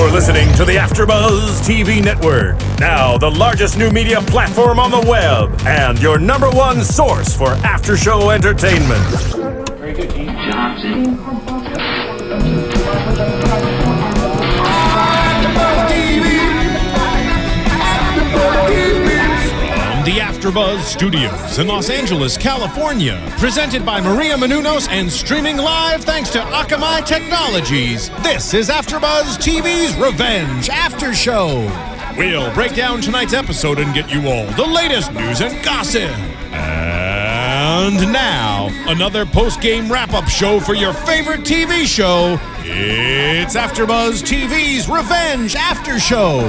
You're listening to the AFTERBUZZ TV Network, now the largest new media platform on the web, and your #1 source for after-show entertainment. Very good, Dean Johnson. The AFTERBUZZ Studios in Los Angeles, California. Presented by Maria Menounos and streaming live thanks to Akamai Technologies. This is AFTERBUZZ TV's Revenge After Show. We'll break down tonight's episode and get you all the latest news and gossip. And now, another post-game wrap-up show for your favorite TV show. It's AFTERBUZZ TV's Revenge After Show.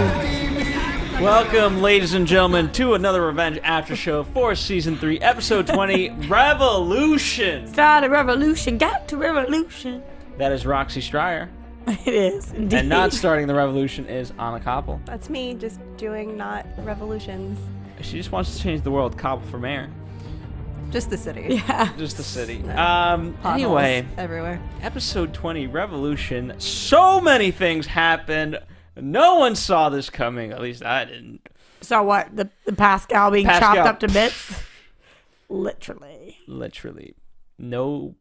Welcome, ladies and gentlemen, to another Revenge After Show for Season 3, Episode 20, Revolution! Start a revolution, got to revolution. That is Roxy Striar. It is, indeed. And not starting the revolution is Anna Koppel. That's me, just doing not revolutions. She just wants to change the world, Koppel for mayor. Just the city. Yeah. Just the city. Potholes Anyway, everywhere. Episode 20, Revolution. So many things happened. No one saw this coming. At least I didn't. So what? The Pascal being chopped up to bits? Literally. Literally. No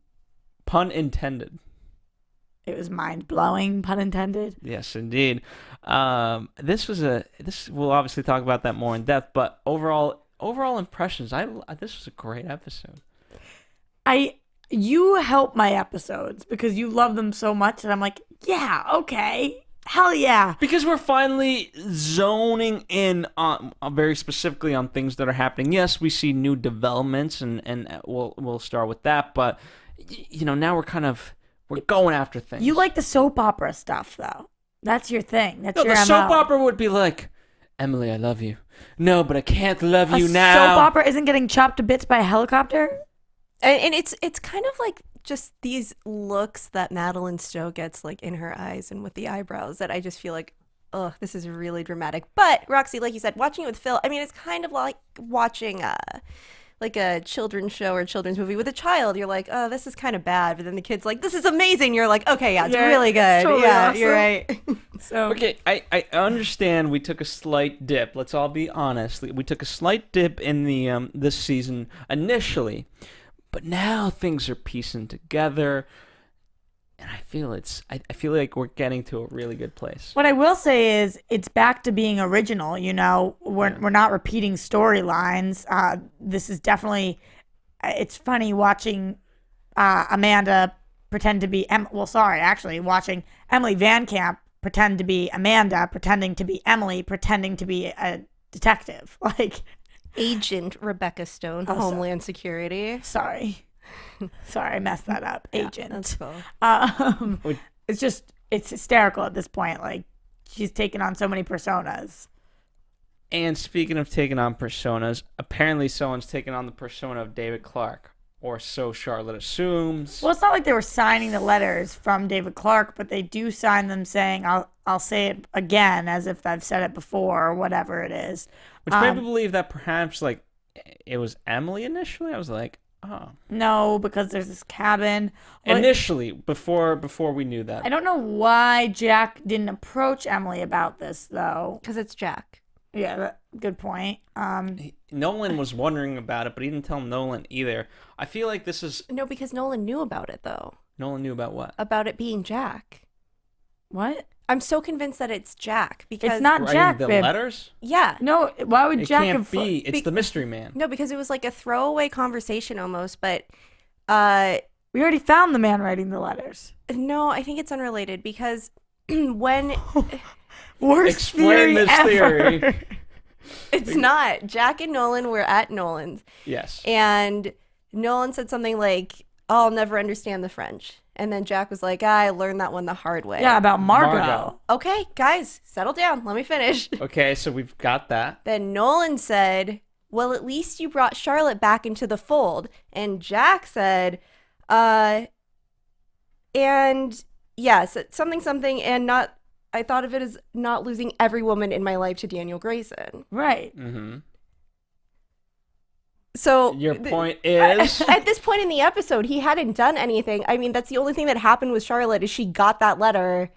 pun intended. It was mind-blowing, pun intended. Yes, indeed. This we'll obviously talk about that more in depth, but overall impressions, this was a great episode. You help my episodes because you love them so much, and I'm like, yeah, okay. Hell yeah. Because we're finally zoning in on very specifically on things that are happening. Yes, we see new developments, and we'll start with that, but now we're going after things. You like the soap opera stuff, though. That's your thing. That's your the MO. soap opera would be like, Emily, I love you. No, but I can't love you now. Soap opera isn't getting chopped to bits by a helicopter? And it's kind of like just these looks that Madeline Stowe gets like in her eyes and with the eyebrows that I just feel like, ugh, this is really dramatic. But Roxy, like you said, watching it with Phil, I mean, it's kind of like watching like a children's show or children's movie with a child. You're like, oh, this is kind of bad. But then the kid's like, this is amazing. You're like, okay, yeah, it's really good. Totally yeah, awesome. You're right. So okay, I understand we took a slight dip. Let's all be honest. We took a slight dip in the this season initially, but now things are piecing together, and I feel like we're getting to a really good place. what I will say is it's back to being original. We're not repeating storylines. This is definitely. It's funny watching Amanda pretend to be watching Emily Van Camp pretend to be Amanda, pretending to be Emily, pretending to be a detective. Like Agent Rebecca Stone, Homeland Security. Sorry, I messed that up. Yeah, Agent. that's cool. It's hysterical at this point. Like she's taken on so many personas. And speaking of taking on personas, apparently someone's taken on the persona of David Clark, or so Charlotte assumes. Well, it's not like they were signing the letters from David Clark, but they do sign them saying, I'll say it again as if I've said it before, or whatever it is. Which made me believe that perhaps, like, it was Emily initially. I was like, oh. No, because there's this cabin. Initially, before we knew that. I don't know why Jack didn't approach Emily about this, though. Because it's Jack. Yeah, good point. Nolan was wondering about it, but he didn't tell Nolan either. I feel like this is... No, because Nolan knew about it, though. Nolan knew about what? About it being Jack. What? I'm so convinced that it's Jack because It's not Jack, the babe. letters? Yeah. No, why would It Jack can't have... be. It's the mystery man. No, because it was like a throwaway conversation almost, but We already found the man writing the letters. no, I think it's unrelated because when Worst Explain theory this ever. theory. it's not, Jack and Nolan were at Nolan's Yes. and Nolan said something like, I'll never understand the French. And then Jack was like, I learned that one the hard way. Yeah, about Margot. Margot. Okay, guys, settle down. Let me finish. Okay, so we've got that. Then Nolan said, well, at least you brought Charlotte back into the fold. And Jack said, and yes, something, and not, I thought of it as not losing every woman in my life to Daniel Grayson. Right. Mm-hmm. So your point is at this point in the episode, he hadn't done anything. I mean, that's the only thing that happened with Charlotte is she got that letter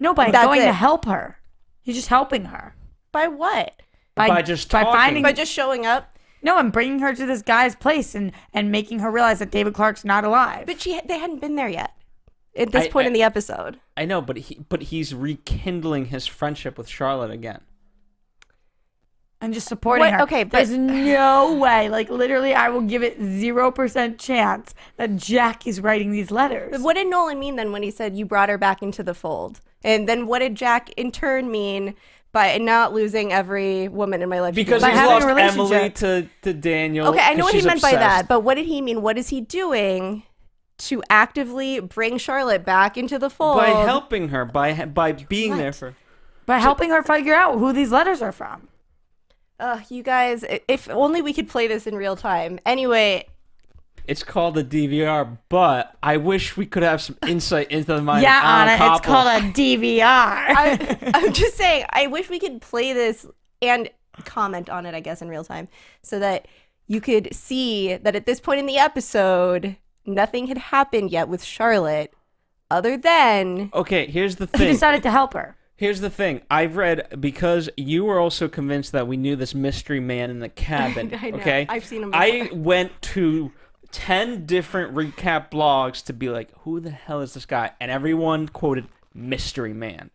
No, by That's going it. to help her. He's just helping her. By what? By just talking. finding By just showing up? no, and bringing her to this guy's place and making her realize that David Clark's not alive. But they hadn't been there yet at this point in the episode. I know, but he's rekindling his friendship with Charlotte again. And just supporting her. Okay, but there's no way, like literally, I will give it 0% chance that Jack is writing these letters. what did Nolan mean then when he said you brought her back into the fold? And then what did Jack in turn mean by not losing every woman in my life? Because By he's having a lost Emily relationship. to Daniel. Okay, I know 'cause what he she's meant by obsessed. that, but what did he mean? What is he doing to actively bring Charlotte back into the fold? By helping her, by being there for. By helping her figure out who these letters are from. You guys, if only we could play this in real time. Anyway, It's called a DVR, but I wish we could have some insight into the mind Yeah, of Alan Anna, it's Koppel. called a DVR. I'm just saying, I wish we could play this and comment on it, I guess, in real time, so that you could see that at this point in the episode, nothing had happened yet with Charlotte, other than Okay, here's the He thing. decided to help her. Here's the thing. I've read, because you were also convinced that we knew this mystery man in the cabin. I know. Okay, I've seen him I before. went to 10 different recap blogs to be like, who the hell is this guy? And everyone quoted mystery man.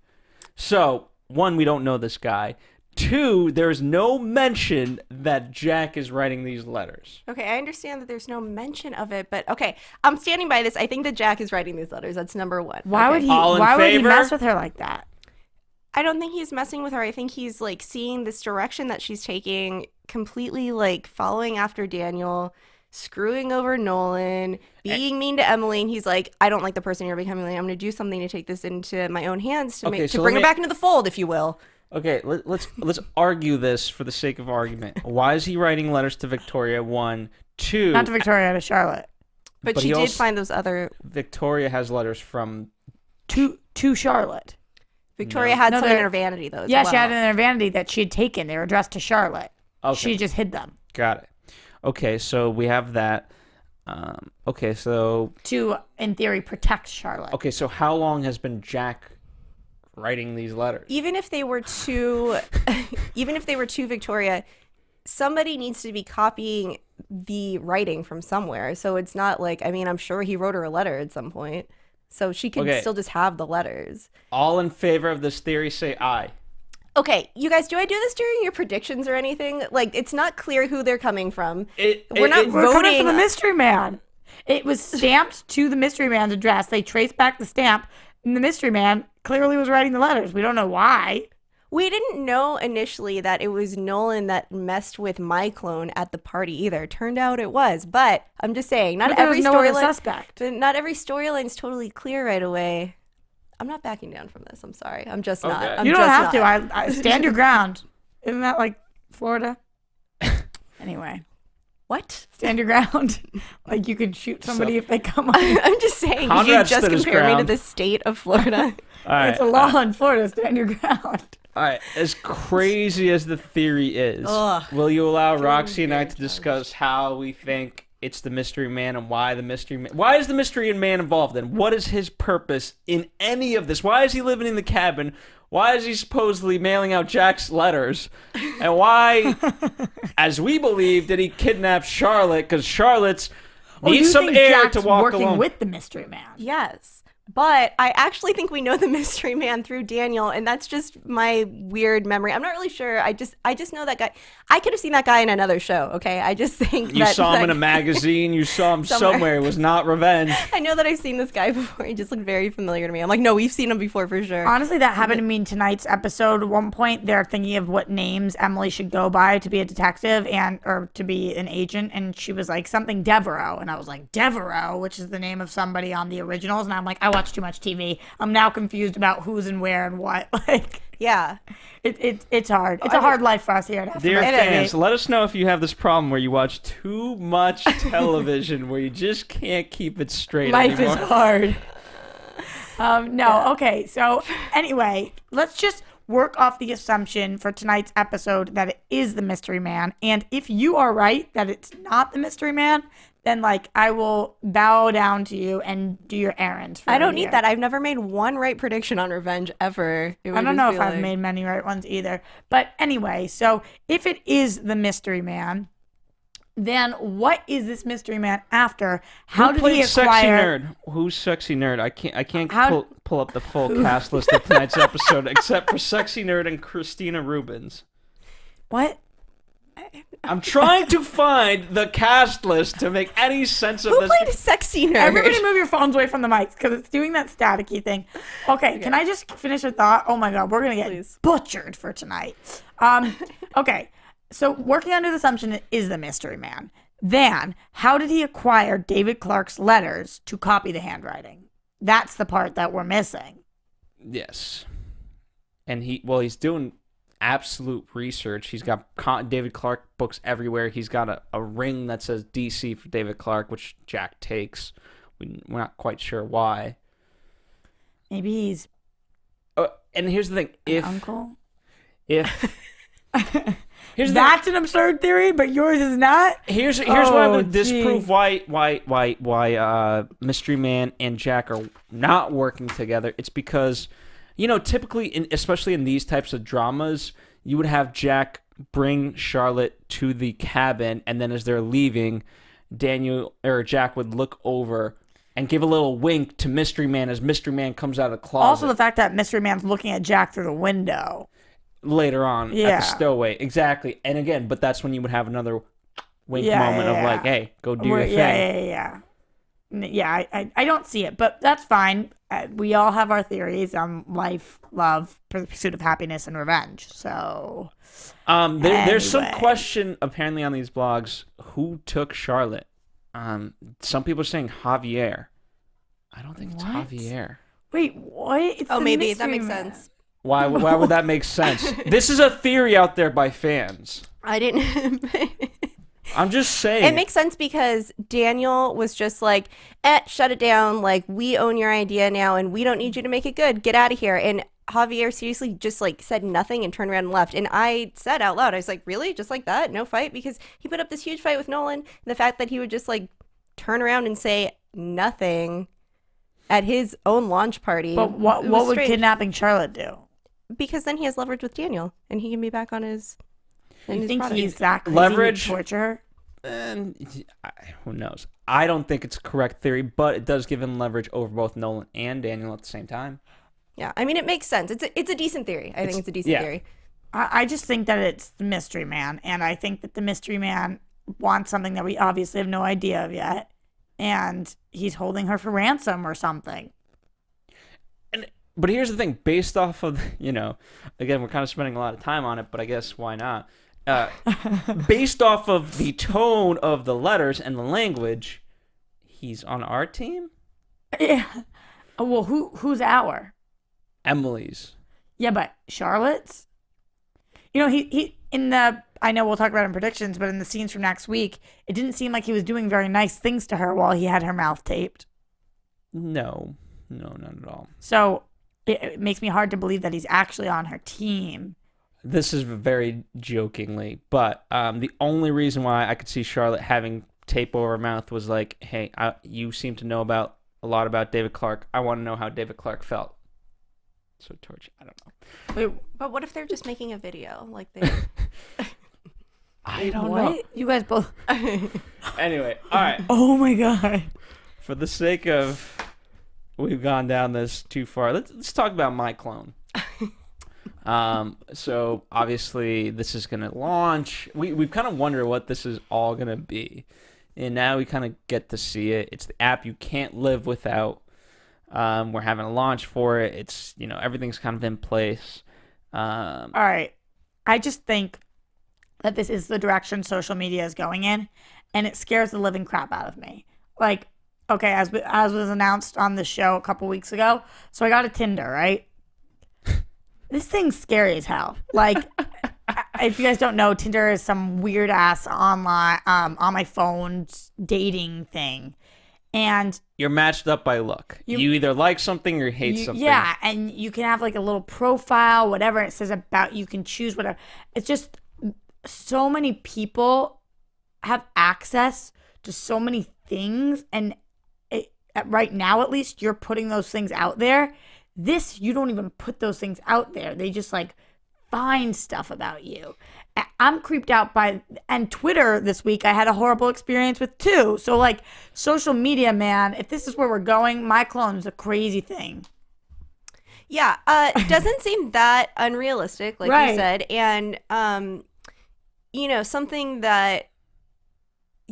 So, one, we don't know this guy. Two, there's no mention that Jack is writing these letters. Okay, I understand that there's no mention of it, but okay, I'm standing by this. I think that Jack is writing these letters. That's number one. Why Okay. would he? All in Why would he favor? mess with her like that? I don't think he's messing with her. I think he's like seeing this direction that she's taking, completely like following after Daniel, screwing over Nolan, being mean to Emily, and he's like, I don't like the person you're becoming. I'm going to do something to take this into my own hands to Okay, make so to let bring her me- back into the fold, if you will. Okay, let's argue this for the sake of argument. Why is he writing letters to Victoria? One, two. Not to Victoria, to Charlotte. But But she he did also- find those other. Victoria has letters from. To Charlotte. Victoria had No, some in they're- her vanity though. As Yeah, well. she had it in her vanity that she had taken. They were addressed to Charlotte. Okay. She just hid them Got it. Okay, so we have that. Okay, so to, in theory, protect Charlotte. so how long has been Jack writing these letters? Even if they were to, even if they were to Victoria, somebody needs to be copying the writing from somewhere. So it's not like, I mean, I'm sure he wrote her a letter at some point, so she can Okay. still just have the letters. All in favor of this theory, say aye. Okay, you guys, do I do this during your predictions or anything? Like, it's not clear who they're coming from. We're not We're coming voting. from the mystery man. It was stamped to the mystery man's address. They traced back the stamp, and the mystery man clearly was writing the letters. We don't know why. We didn't know initially that it was Nolan that messed with MyClone at the party either. Turned out it was, but I'm just saying, not But there every was no other storyline. suspect. But not every storyline's totally clear right away. I'm not backing down from this. I'm sorry. I'm just not. Okay. I'm You don't just have not. to. I stand your ground. Isn't that like Florida? Anyway, What? stand your ground. Like you could shoot somebody So- if they come on. I'm just saying. Conrad You just stood his compare me to ground. the state of Florida. All right. It's a law in Florida. Stand your ground. All right. As crazy as the theory is, Ugh. will you allow Roxy and I to discuss how we think it's the mystery man and why the mystery man? Why is the mystery man involved? And what is his purpose in any of this? Why is he living in the cabin? Why is he supposedly mailing out Jack's letters? And why, as we believe, did he kidnap Charlotte? Because Charlotte's needs some air Jack's to walk working alone. with the mystery man? Yes. But I actually think we know the mystery man through Daniel, and that's just my weird memory. I'm not really sure. I just know that guy. I could have seen that guy in another show, okay? I just think You that saw him that in a guy- magazine. You saw him Somewhere. somewhere. It was not Revenge. I know that I've seen this guy before. He just looked very familiar to me. I'm like, no, we've seen him before for sure. Honestly, that happened to me in tonight's episode. At one point, they're thinking of what names Emily should go by to be a detective or to be an agent, and she was like something Devereaux, and I was like Devereaux, which is the name of somebody on the originals, and I'm like, I watch too much TV. I'm now confused about who's and where and what. Like, Yeah. it's hard. It's a hard life for us here at Dear AfterBuzz fans, TV. let us know if you have this problem where you watch too much television, where you just can't keep it straight Life is anymore. hard. No, okay. So anyway, let's just work off the assumption for tonight's episode that it is the mystery man. And if you are right that it's not the mystery man, then like I will bow down to you and do your errands for I don't you. need that. I've never made one right prediction on Revenge ever. I don't know if I've made many right ones either. But anyway, so if it is the mystery man, then what is this mystery man after? How did he acquire? Sexy Nerd? Who's Sexy Nerd? I can't pull up the full cast list of tonight's episode except for Sexy Nerd and Christina Rubens. What? I'm trying to find the cast list to make any sense of Who this. played Sexy Nerd? Everybody move your phones away from the mics because it's doing that staticky thing. Okay, can I just finish a thought? Oh my God, we're going to get butchered for tonight. Okay, so working under the assumption it is the mystery man. Then, how did he acquire David Clark's letters to copy the handwriting? That's the part that we're missing. Yes. And he's doing absolute research. He's got David Clark books everywhere. He's got a ring that says DC for David Clark, which Jack takes. We're not quite sure why. Maybe he's and here's the thing: uncle. That's an absurd theory, but yours is not. Here's why I'm going to disprove why Mystery Man and Jack are not working together. It's because, typically, especially in these types of dramas, you would have Jack bring Charlotte to the cabin, and then as they're leaving, Jack would look over and give a little wink to Mystery Man as Mystery Man comes out of the closet. Also, the fact that Mystery Man's looking at Jack through the window. Later on at the stowaway. Exactly. And again, but that's when you would have another wink moment of like, hey, go do your thing. Yeah, I don't see it, but that's fine. We all have our theories on life, love, pursuit of happiness, and revenge. So, there's some question apparently on these blogs who took Charlotte. Some people are saying Javier. I don't think it's Javier. Wait, what? It's maybe that makes sense. Why would that make sense? This is a theory out there by fans. I didn't. I'm just saying. It makes sense because Daniel was just like, shut it down. Like, we own your idea now and we don't need you to make it good. Get out of here. And Javier seriously just like said nothing and turned around and left. And I said out loud, I was like, really? Just like that? No fight? Because he put up this huge fight with Nolan. And the fact that he would just like turn around and say nothing at his own launch party. But what would kidnapping Charlotte do? Because then he has leverage with Daniel, and he can be back on his. You think he's that crazy leverage? Torture her? Who knows? I don't think it's a correct theory, but it does give him leverage over both Nolan and Daniel at the same time. Yeah, I mean, it makes sense. It's a decent theory. I think it's a decent theory. I just think that it's the mystery man, and I think that the mystery man wants something that we obviously have no idea of yet, and he's holding her for ransom or something. But here's the thing, based off of, again, we're kind of spending a lot of time on it, but I guess why not? Based off of the tone of the letters and the language, he's on our team? Yeah. Well, who's our? Emily's. Yeah, but Charlotte's? He in the, I know we'll talk about it in predictions, but in the scenes from next week, it didn't seem like he was doing very nice things to her while he had her mouth taped. No, not at all. So it makes me hard to believe that he's actually on her team. This is very jokingly, but the only reason why I could see Charlotte having tape over her mouth was like, hey, you seem to know a lot about David Clark. I want to know how David Clark felt. So torture. I don't know. Wait, but what if they're just making a video? Like they. I don't know. You guys both. Anyway, all right. Oh my God. For the sake of we've gone down this too far, let's talk about MyClone. So obviously this is gonna launch. We've kind of wondered what this is all gonna be, and now we kind of get to see it. It's the app you can't live without. We're having a launch for it. It's everything's kind of in place. All right, I just think that this is the direction social media is going in, and it scares the living crap out of me. Like, okay, as was announced on the show a couple weeks ago, so I got a Tinder, right? This thing's scary as hell. Like, if you guys don't know, Tinder is some weird ass online on my phone dating thing, and you're matched up by look. You either like something or hate something. Yeah, and you can have like a little profile, whatever it says about you can choose whatever. It's just so many people have access to so many things, and right now at least you're putting those things out there. This, you don't even put those things out there. They just like find stuff about you. I'm creeped out by, and Twitter this week I had a horrible experience with too. So like social media, man, if this is where we're going, MyClone is a crazy thing. Yeah, it doesn't seem that unrealistic, like you said, and something that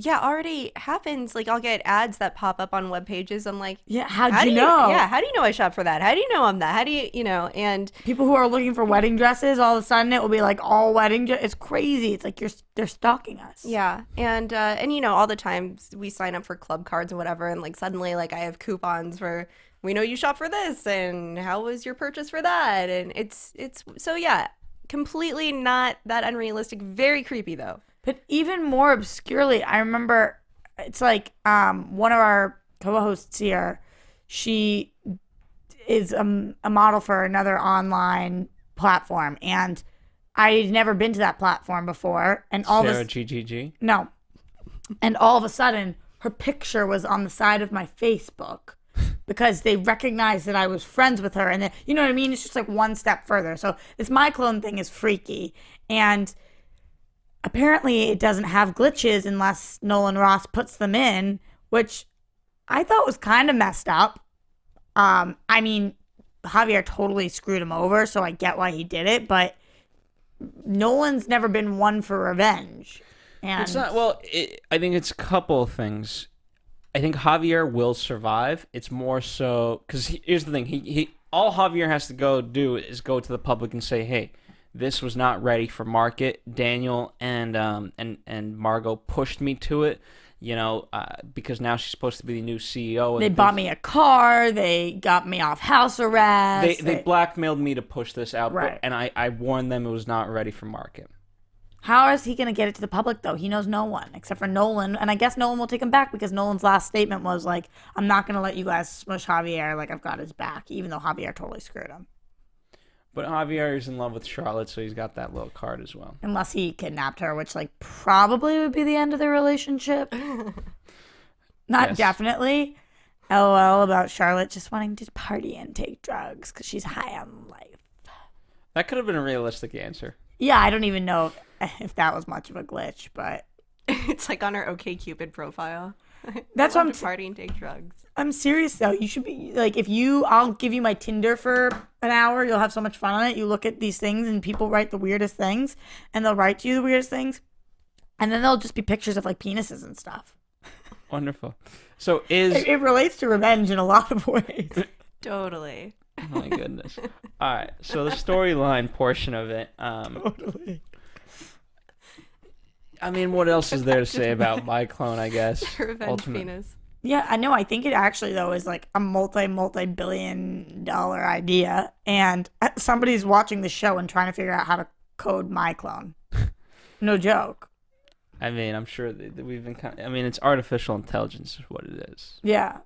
already happens. Like I'll get ads that pop up on web pages. I'm like, how do you know? Yeah, how do you know I shop for that? How do you know I'm that? How do you and people who are looking for wedding dresses, all of a sudden it will be like all wedding it's crazy. It's like they're stalking us. Yeah, and all the time we sign up for club cards and whatever, and like suddenly like I have coupons for, we know you shop for this, and how was your purchase for that? And it's so completely not that unrealistic. Very creepy though. But even more obscurely, I remember it's like one of our co-hosts here, she is a model for another online platform, and I'd never been to that platform before. And all Sarah GGG? No. And all of a sudden, her picture was on the side of my Facebook because they recognized that I was friends with her. And then, you know what I mean? It's just like one step further. So this MyClone thing is freaky. And apparently it doesn't have glitches unless Nolan Ross puts them in, which I thought was kind of messed up. I mean, Javier totally screwed him over, so I get why he did it, but Nolan's never been one for revenge. And it's not, I think it's a couple of things. I think Javier will survive. It's more so, because here's the thing, he all Javier has to go do is go to the public and say, hey, this was not ready for market. Daniel and Margot pushed me to it, because now she's supposed to be the new CEO. They bought me a car. They got me off house arrest. They blackmailed me to push this out, right. And I warned them it was not ready for market. How is he going to get it to the public, though? He knows no one except for Nolan. And I guess Nolan will take him back because Nolan's last statement was like, I'm not going to let you guys smush Javier. Like, I've got his back, even though Javier totally screwed him. But Javier is in love with Charlotte, so he's got that little card as well. Unless he kidnapped her, which, like, probably would be the end of the relationship. Not definitely. LOL about Charlotte just wanting to party and take drugs because she's high on life. That could have been a realistic answer. Yeah, I don't even know if that was much of a glitch, but it's like on her OkCupid profile. That's what I'm party and take drugs. I'm serious though. You should be like, I'll give you my Tinder for an hour. You'll have so much fun on it. You look at these things and people write the weirdest things, and they'll write to you the weirdest things, and then they'll just be pictures of like penises and stuff. Wonderful. So it relates to revenge in a lot of ways. Totally. Oh my goodness. All right. So the storyline portion of it. Totally. I mean, what else is there to say about MyClone, I guess? Revenge penis. Yeah, I know. I think it actually, though, is like a multi-billion-dollar idea. And somebody's watching the show and trying to figure out how to code MyClone. No joke. I mean, I'm sure we've been it's artificial intelligence is what it is. Yeah.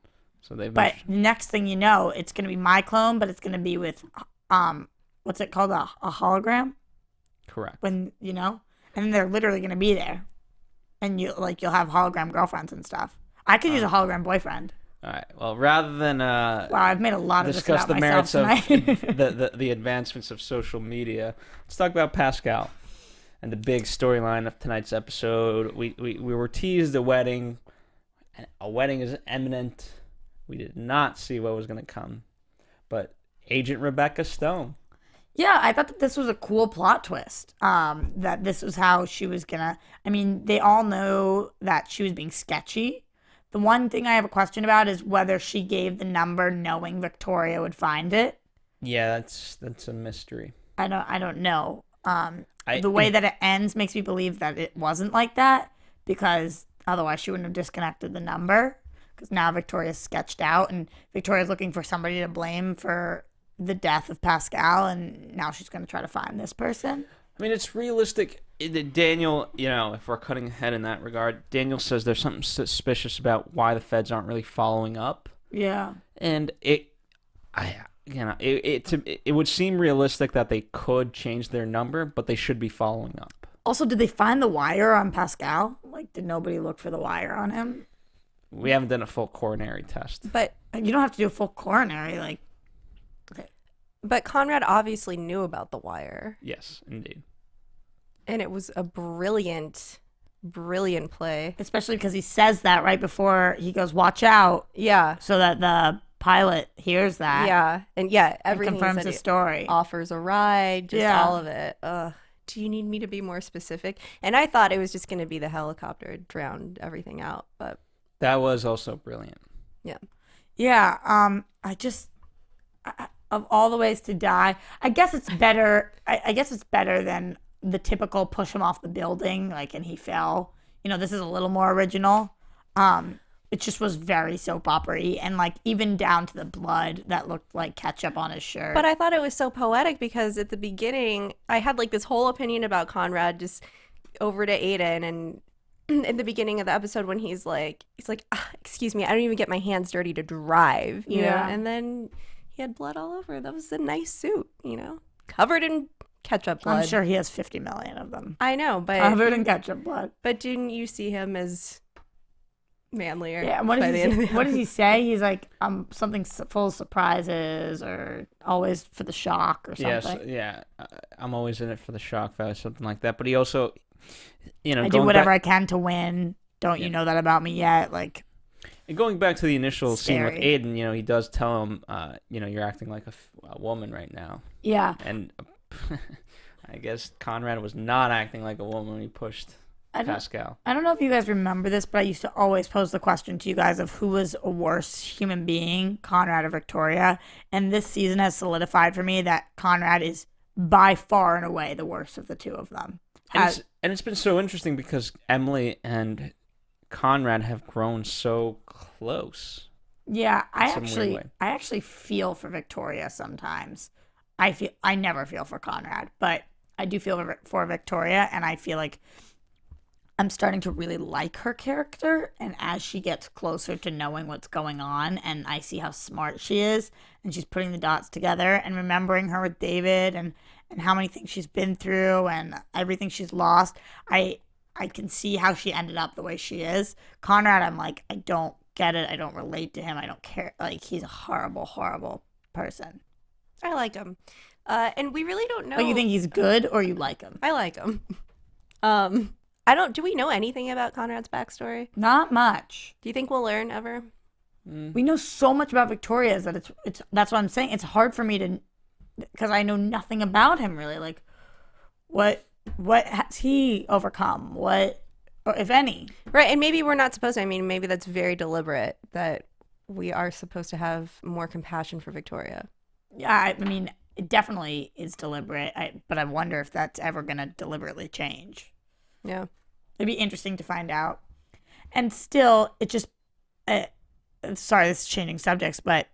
So But next thing you know, it's going to be MyClone, but it's going to be with, what's it called? A hologram? Correct. And they're literally going to be there. And you'll have hologram girlfriends and stuff. I could use a hologram boyfriend. All right. Well, rather than wow, I've made a lot of discuss this the about merits of tonight. the advancements of social media, let's talk about Pascal and the big storyline of tonight's episode. We were teased a wedding. A wedding is imminent. We did not see what was going to come, but Agent Rebecca Stone. Yeah, I thought that this was a cool plot twist. That this was how she was gonna. I mean, they all know that she was being sketchy. The one thing I have a question about is whether she gave the number knowing Victoria would find it. Yeah, that's a mystery. I don't know. The way that it ends makes me believe that it wasn't like that, because otherwise she wouldn't have disconnected the number. Because now Victoria's sketched out, and Victoria's looking for somebody to blame for the death of Pascal, and now she's going to try to find this person. I mean, it's realistic. Daniel, if we're cutting ahead in that regard, Daniel says there's something suspicious about why the feds aren't really following up. Yeah. And it would seem realistic that they could change their number, but they should be following up. Also, did they find the wire on Pascal? Like, did nobody look for the wire on him? We haven't done a full coronary test. But You don't have to do a full coronary. Like, but Conrad obviously knew about the wire, Yes, indeed. and it was a brilliant play. especially because he says that right before he goes, "Watch out," Yeah, so that the pilot hears that. yeah, and yeah, and everything he confirms said, the he story. offers a ride, just Yeah. all of it. Ugh. Do you need me to be more specific? And I thought it was just going to be the helicopter drowned everything out, but That was also brilliant. yeah. Yeah. Of all the ways to die, I guess it's better. I guess it's better than the typical push him off the building, like, and he fell. This is a little more original. It just was very soap opera-y, and like even down to the blood that looked like ketchup on his shirt. But I thought it was so poetic because at the beginning, I had like this whole opinion about Conrad just over to Aiden, and in the beginning of the episode when he's like, excuse me, I don't even get my hands dirty to drive, you know? Yeah. And then he had blood all over. That was a nice suit, covered in ketchup blood. I'm sure he has 50 million of them. I know, but Covered in ketchup blood. but didn't you see him as manlier? Yeah, and by the end of the what does he say? He's like, something full of surprises, or always for the shock, or something. Yes, I'm always in it for the shock value, something like that. But he also, I do whatever I can to win. Don't you know that about me yet? Like, And going back to the initial scene with Scary. Aiden, he does tell him, you're acting like a woman right now. yeah. And I guess Conrad was not acting like a woman when he pushed Pascal. I don't know if you guys remember this, but I used to always pose the question to you guys of who was a worse human being, Conrad or Victoria. And this season has solidified for me that Conrad is by far and away the worst of the two of them. And it's been so interesting because Emily and Conrad have grown so close. Yeah, some weird way. I actually feel for Victoria sometimes. I never feel for Conrad, but I do feel for Victoria, and I feel like I'm starting to really like her character, and as she gets closer to knowing what's going on, and I see how smart she is, and she's putting the dots together and remembering her with David and how many things she's been through and everything she's lost, I can see how she ended up the way she is. Conrad, I'm like, I don't get it. I don't relate to him. I don't care. Like, he's a horrible, horrible person. I like him. And we really don't know. But you think he's good or you like him? I like him. Do we know anything about Conrad's backstory? Not much. Do you think we'll learn ever? We know so much about Victoria's that it's that's what I'm saying. It's hard for me to, because I know nothing about him really. Like, what has he overcome? What, or if any? Right, and maybe we're not supposed to. I mean, maybe that's very deliberate that we are supposed to have more compassion for Victoria. Yeah, I mean, it definitely is deliberate. But I wonder if that's ever going to deliberately change. Yeah. It'd be interesting to find out. And still, it just, sorry, this is changing subjects, but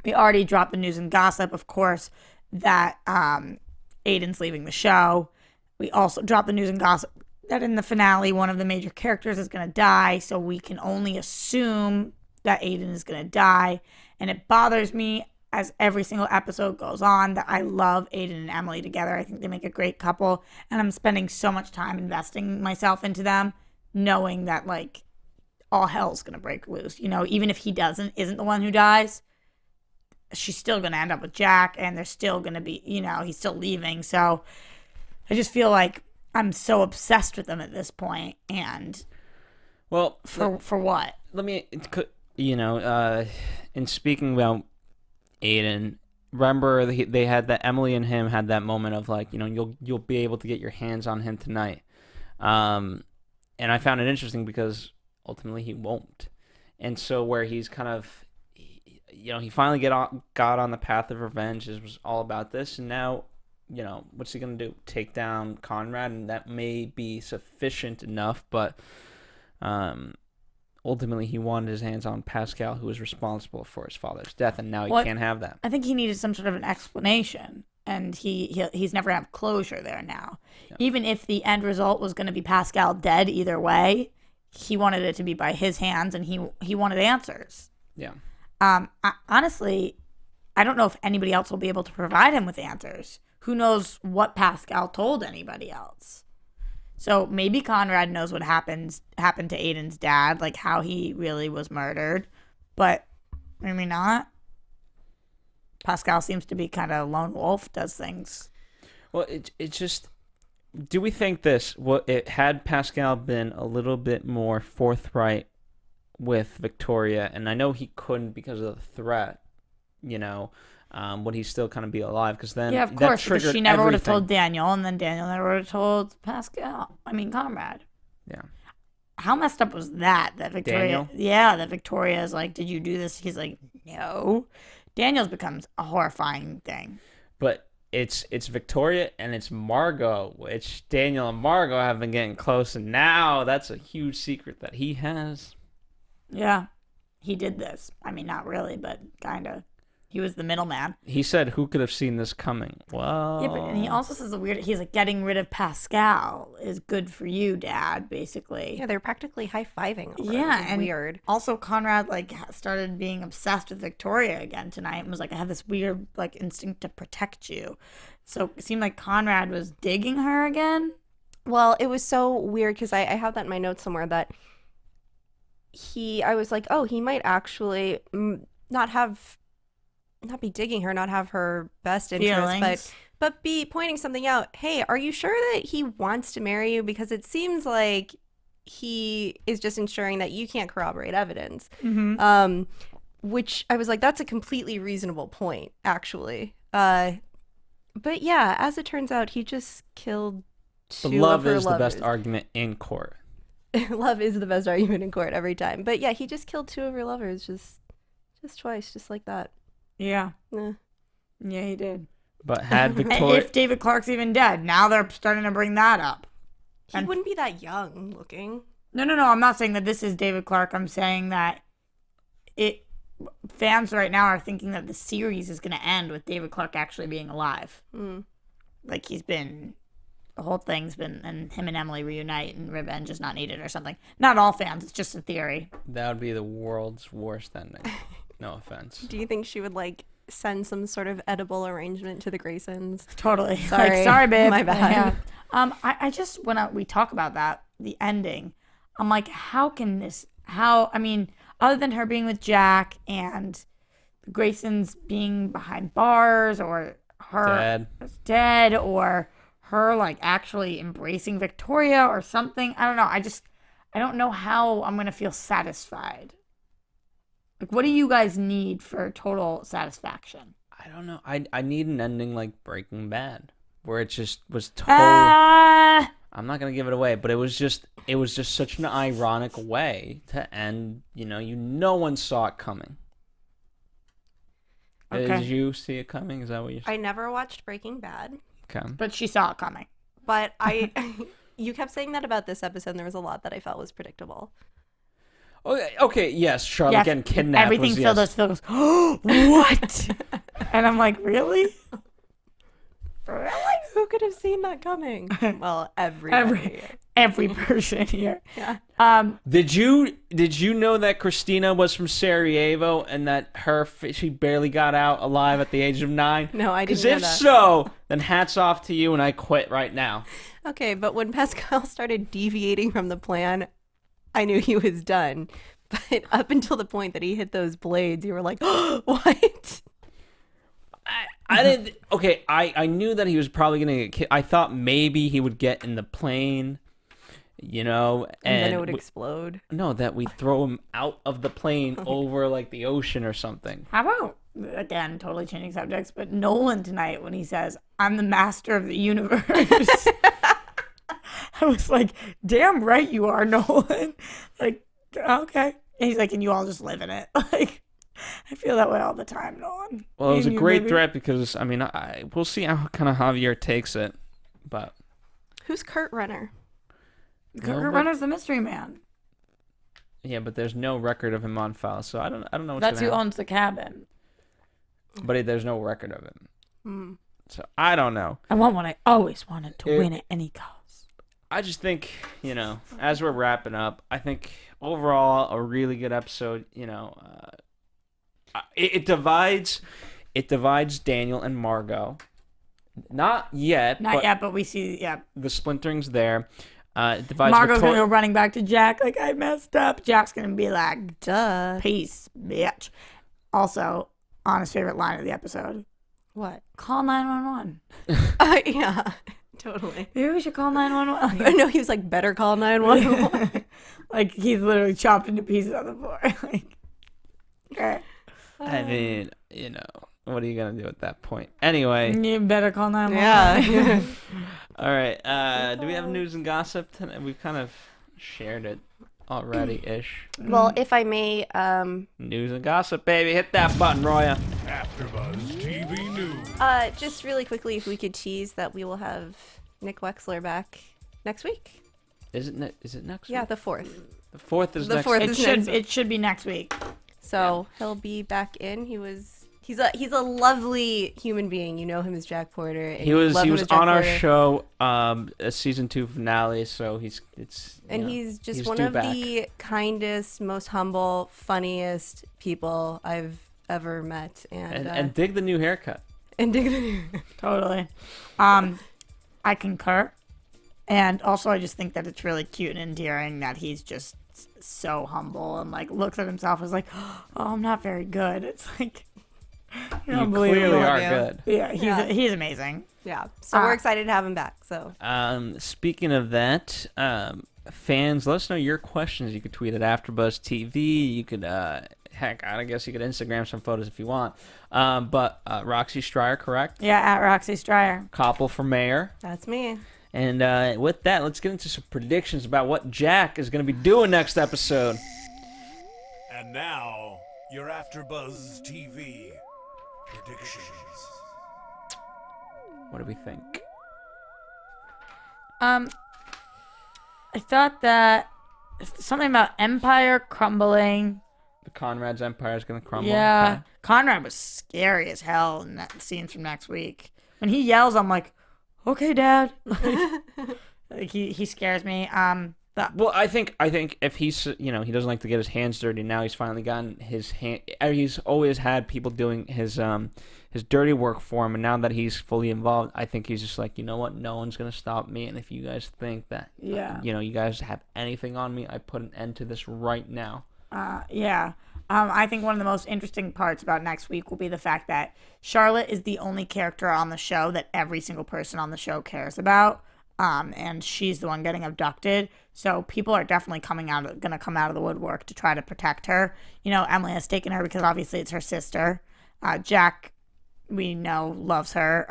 we already dropped the news and gossip, of course, that Aiden's leaving the show. We also dropped the news and gossip that in the finale, one of the major characters is going to die, so we can only assume that Aiden is going to die. And it bothers me as every single episode goes on that I love Aiden and Emily together. I think they make a great couple, and I'm spending so much time investing myself into them, knowing that, like, all hell's going to break loose. Even if he isn't the one who dies, she's still going to end up with Jack, and they're still going to be, he's still leaving. So I just feel like I'm so obsessed with them at this point. And Well, for what? let me, in speaking about Aiden, remember they had that, Emily and him had that moment of like, you'll be able to get your hands on him tonight. And I found it interesting because ultimately he won't. And so where he's kind of, he finally got on the path of revenge. It was all about this. And now, what's he going to do? Take down Conrad? And that may be sufficient enough, but ultimately he wanted his hands on Pascal, who was responsible for his father's death, and now he can't have that. I think he needed some sort of an explanation, and he's never going to have closure there now. Yeah. Even if the end result was going to be Pascal dead either way, he wanted it to be by his hands, and he wanted answers. Yeah. Honestly, I don't know if anybody else will be able to provide him with answers. Who knows what Pascal told anybody else? So maybe Conrad knows what happened to Aiden's dad, like how he really was murdered, but maybe not. Pascal seems to be kind of lone wolf, does things. Well, it just. Do we think this? Well, it had Pascal been a little bit more forthright with Victoria, and I know he couldn't because of the threat. Would he still kind of be alive? Because then Yeah, of that course, because triggered she never would have everything. told Daniel, and then Daniel never would have told Conrad. Yeah. How messed up was that? That Victoria, Daniel? yeah, that Victoria is like, did you do this? He's like, no. Daniel's becomes a horrifying thing. But it's Victoria and it's Margot, which Daniel and Margot have been getting close, and now that's a huge secret that he has. Yeah, he did this. I mean, not really, but kind of. He was the middleman. He said, "Who could have seen this coming?" Well, Yeah, but and he also says the weird. He's like, getting rid of Pascal is good for you, Dad. Basically. Yeah, they're practically high-fiving. Over it, Yeah, which is and weird. also Conrad started being obsessed with Victoria again tonight and was like, I have this weird instinct to protect you. So it seemed like Conrad was digging her again. Well, it was so weird because I have that in my notes somewhere that I was like, oh, he might actually not be digging her, not have her best interest, Feelings. but be pointing something out. Hey, are you sure that he wants to marry you? Because it seems like he is just ensuring that you can't corroborate evidence. Mm-hmm. Which I was like, that's a completely reasonable point, actually. But yeah, as it turns out, he just killed two but love of her is lovers. the best argument in court. Love is the best argument in court every time. But yeah, he just killed two of her lovers just twice, just like that. Yeah. Eh. Yeah, he did. But had And Victoria, if David Clark's even dead, now they're starting to bring that up. He And- wouldn't be that young looking. No. I'm not saying that this is David Clark. I'm saying that fans right now are thinking that the series is going to end with David Clark actually being alive. Like the whole thing's been, and him and Emily reunite and revenge is not needed or something. Not all fans, it's just a theory. that would be the world's worst ending. No offense. Do you think she would send some sort of edible arrangement to the Graysons? Totally. Sorry. Sorry, babe. My bad. Yeah. I just, when we talk about that, the ending, I'm like, I mean, other than her being with Jack and the Graysons being behind bars or her dead or her actually embracing Victoria or something, I don't know. I don't know how I'm going to feel satisfied. What do you guys need for total satisfaction? I don't know. I need an ending like Breaking Bad, where it just was total. I'm not gonna give it away, but it was just such an ironic way to end. No one saw it coming. Okay. Did you see it coming? Is that what you're saying? I never watched Breaking Bad, Okay. But she saw it coming. but you kept saying that about this episode, and there was a lot that I felt was predictable. Okay, yes, Charlotte Yes, getting kidnapped. Everything Phil yes. goes, oh, what? And I'm like, really? Really? Who could have seen that coming? Well, everybody. Every person here. Yeah. Did you know that Christina was from Sarajevo and that she barely got out alive at the age of 9? No, I didn't Because know if that. so, then hats off to you and I quit right now. Okay, but when Pascal started deviating from the plan, I knew he was done. But up until the point that he hit those blades, you were like, oh, what? I didn't. Okay, I knew that he was probably gonna get killed. I thought maybe he would get in the plane, And then it would we- explode. No, that we throw him out of the plane over the ocean or something. How about, again, totally changing subjects, but Nolan tonight when he says, I'm the master of the universe. I was like, damn right you are, Nolan. Okay. And he's like, and you all just live in it. I feel that way all the time, Nolan. Well, it was a Me and you, great baby. threat because we'll see how kind of Javier takes it, but Who's Kurt Renner? Kurt Runner's the mystery man. yeah, but there's no record of him on file, so I don't know. What's That's who gonna happen. owns the cabin. But there's no record of him, so I don't know. I want what I always wanted to win at any cost. I just think, as we're wrapping up, I think overall a really good episode. It divides Daniel and Margot. Not yet, Not yet, but we see, the splintering's there. Divides Margot's Victoria. gonna go running back to Jack like, I messed up. Jack's gonna be like, Duh. peace, bitch. Also, Anna's favorite line of the episode. What? Call 911. Yeah, totally. Maybe we should call 911. No, he was like, better call 911. Like, he's literally chopped into pieces on the floor. Like, okay. I mean, what are you gonna do at that point? Anyway, You better call 911. Yeah. all right. Do we have news and gossip tonight? We've kind of shared it already-ish. Well, if I may, News and gossip, baby. Hit that button, Roya. AfterBuzz TV News. just really quickly, if we could tease that we will have Nick Wexler back next week. Is it next Yeah, week? the 4th. The 4th is The next 4th week. is It should be next week. So he'll be back in. He's a lovely human being. You know him as Jack Porter. And He was love him as Jack on our Porter. show, a season 2 finale. So he's He's one due of back. the kindest, most humble, funniest people I've ever met. And dig the new haircut. and dig the Totally. I concur. And also, I just think that it's really cute and endearing that he's just so humble and like looks at himself as like, oh, I'm not very good. It's like, You unbelievable. clearly are Yeah. good. Yeah, he's amazing. Yeah. So we're excited to have him back. So Speaking of that, fans, let us know your questions. You could tweet at AfterBuzz TV. You could, heck, I guess you could Instagram some photos if you want. But Roxy Striar, correct? Yeah, at Roxy Striar. Koppel for mayor. that's me. And with that, let's get into some predictions about what Jack is going to be doing next episode. And now, your AfterBuzz TV predictions. What do we think? I thought that something about Empire crumbling. The Conrad's empire is going to crumble. Yeah, Okay. Conrad was scary as hell in that scene from next week. When he yells, I'm like, okay, Dad. Like he scares me. Well, I think if he's he doesn't like to get his hands dirty. Now he's finally gotten his hand. He's always had people doing his dirty work for him, and now that he's fully involved, I think he's just like, you know what? No one's gonna stop me. And if you guys think that, you guys have anything on me, I put an end to this right now. Yeah. I think one of the most interesting parts about next week will be the fact that Charlotte is the only character on the show that every single person on the show cares about. And she's the one getting abducted. So people are definitely gonna come out of the woodwork to try to protect her. Emily has taken her because obviously it's her sister. Jack, we know, loves her.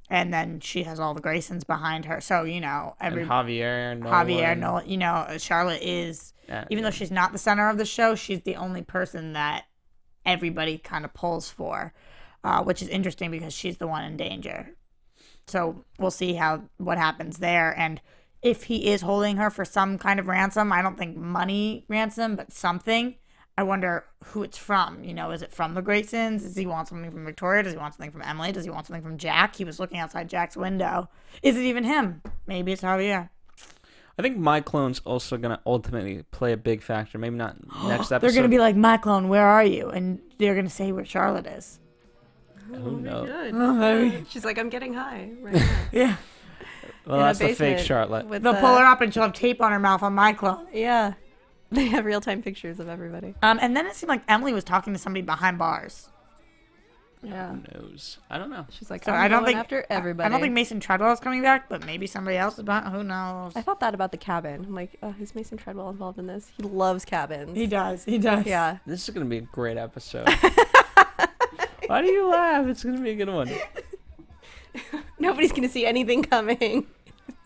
And then she has all the Graysons behind her. So, And Javier, Nolan, Charlotte is, even though she's not the center of the show, she's the only person that everybody kind of pulls for, which is interesting because she's the one in danger. So we'll see what happens there. And if he is holding her for some kind of ransom, I don't think money ransom, but something, I wonder who it's from. Is it from the Graysons? Does he want something from Victoria? Does he want something from Emily? Does he want something from Jack? He was looking outside Jack's window. Is it even him? Maybe it's Javier. I think MyClone's also going to ultimately play a big factor. Maybe not next episode. They're going to be like, MyClone, where are you? And they're going to say where Charlotte is. Who knows? Good. She's like, I'm getting high right now. Yeah. Well, In that's a the fake basement Charlotte. with They'll the- pull her up and she'll have tape on her mouth on MyClone. Yeah. They have real-time pictures of everybody. And then it seemed like Emily was talking to somebody behind bars. Yeah. Who knows? I don't know. She's like, So I'm I don't going think after everybody. I don't think Mason Treadwell is coming back, but maybe somebody else is behind. Who knows? I thought that about the cabin. I'm like, oh, is Mason Treadwell involved in this? He loves cabins. He does. He does. Yeah. This is going to be a great episode. Why do you laugh? It's going to be a good one. Nobody's going to see anything coming.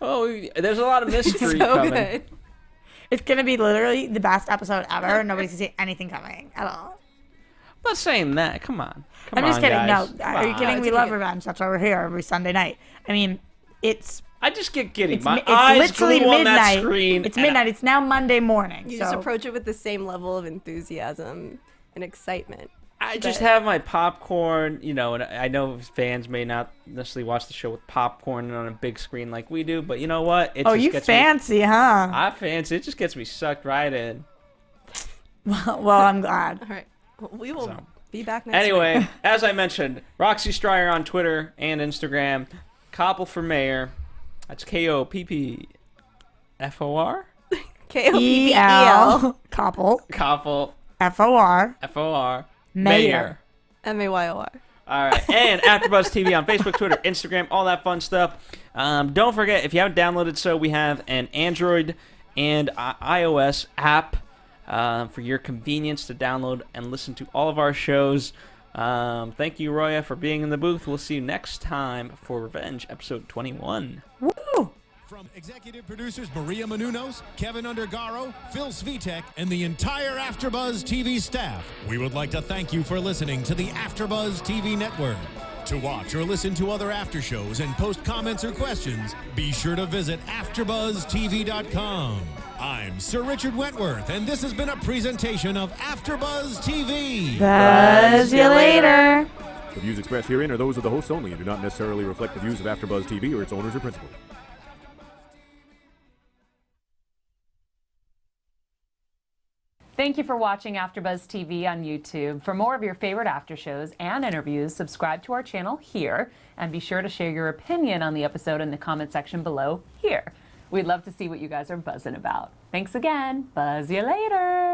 Oh, there's a lot of mystery So coming. good. It's gonna be literally the best episode ever. Nobody's gonna see anything coming at all. I'm not saying that. Come on. I'm just kidding. Guys. No, are you kidding? it's We gonna love be- Revenge. That's why we're here every Sunday night. I mean, it's I just get giddy. it's, My it's eyes literally glue on midnight. that screen. It's and midnight. It's now Monday morning. You so just approach it with the same level of enthusiasm and excitement. I just have my popcorn, and I know fans may not necessarily watch the show with popcorn and on a big screen like we do, but you know what? It oh, just you gets fancy, huh? Me, I fancy. It just gets me sucked right in. Well, I'm glad. All right. Well, we will So. be back next week. Anyway, as I mentioned, Roxy Striar on Twitter and Instagram, Koppel for mayor. That's Koppel. F-O-R? Koppel. Koppel. Koppel. F-O-R. F-O-R. Mayor. Mayor. All right, and AfterBuzz TV on Facebook, Twitter, Instagram, all that fun stuff. Don't forget, if you haven't downloaded so, we have an Android and iOS app for your convenience to download and listen to all of our shows. Thank you, Roya, for being in the booth. We'll see you next time for Revenge, episode 21. Woo! From executive producers Maria Menounos, Kevin Undergaro, Phil Svitek, and the entire AfterBuzz TV staff, we would like to thank you for listening to the AfterBuzz TV network. To watch or listen to other after shows and post comments or questions, be sure to visit AfterBuzzTV.com. I'm Sir Richard Wentworth, and this has been a presentation of AfterBuzz TV. Buzz you later. The views expressed herein are those of the hosts only and do not necessarily reflect the views of AfterBuzz TV or its owners or principals. Thank you for watching AfterBuzz TV on YouTube. For more of your favorite after shows and interviews, subscribe to our channel here, and be sure to share your opinion on the episode in the comment section below here. We'd love to see what you guys are buzzing about. Thanks again. Buzz you later.